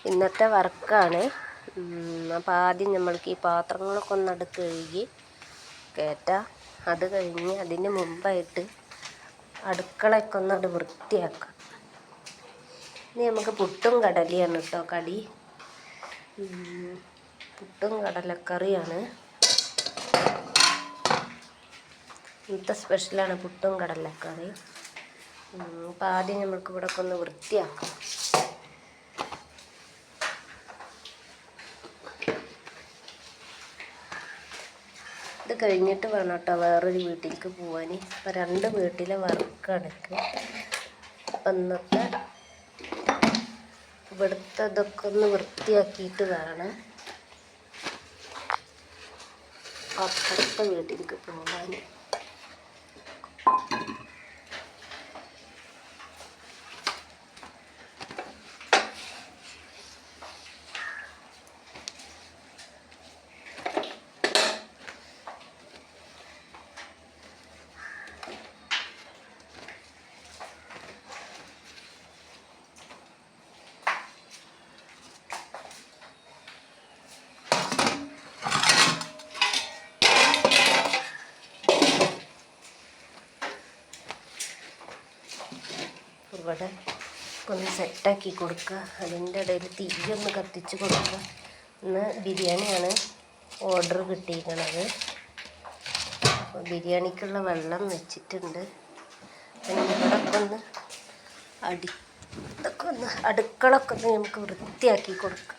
ഇന്നത്തെ വർക്കാണ്. അപ്പോൾ ആദ്യം നമ്മൾക്ക് ഈ പാത്രങ്ങളൊക്കെ ഒന്ന് കഴുകി കയറ്റാം. അത് കഴിഞ്ഞ് അതിന് മുമ്പായിട്ട് അടുക്കളയൊക്കെ ഒന്ന് വൃത്തിയാക്കാം. ഇനി നമുക്ക് പുട്ടും കടലയാണ് കേട്ടോ കടി. പുട്ടും കടലക്കറിയാണ് ഇന്നത്തെ സ്പെഷ്യലാണ്, പുട്ടും കടലക്കറി. അപ്പോൾ ആദ്യം നമുക്ക് ഇവിടെ ഒന്ന് വൃത്തിയാക്കാം. ഇത് കഴിഞ്ഞിട്ട് വേണം കേട്ടോ വേറൊരു വീട്ടിലേക്ക് പോകാൻ. അപ്പോൾ 2 വീട്ടിലെ വർക്കാണ്. അപ്പം ഇന്നത്തെ ഇവിടുത്തെ ഇതൊക്കെ ഒന്ന് വൃത്തിയാക്കിയിട്ട് വേണം അപ്പുറത്തെ വീട്ടിലേക്ക് പോകാൻ. ഇവിടെ ഒന്ന് സെറ്റാക്കി കൊടുക്കുക. അതിൻ്റെ ഇടയിൽ തീയൊന്ന് കത്തിച്ച് കൊടുക്കുക. ഇന്ന് ബിരിയാണിയാണ് ഓർഡർ കിട്ടിയിരിക്കണത്. അപ്പോൾ ബിരിയാണിക്കുള്ള വെള്ളം വെച്ചിട്ടുണ്ട്. പിന്നെ ഇവിടെയൊക്കെ ഒന്ന് ഇതൊക്കെ ഒന്ന് അടുക്കളൊക്കെ ഒന്ന് നമുക്ക് വൃത്തിയാക്കി കൊടുക്കാം.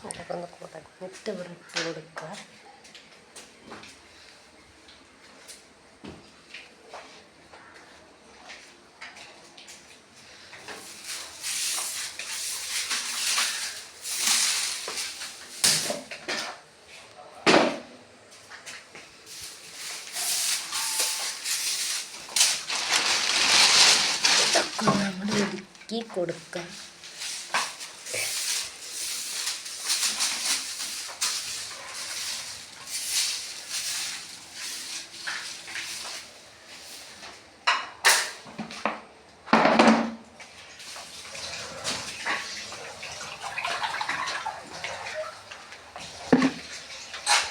അതൊക്കെ ഒന്ന് കുടഞ്ഞിട്ട് ഇട്ട് കൊടുക്കുക. ഇതൊക്കെ നമ്മൾ ഒതുക്കി കൊടുക്കാം.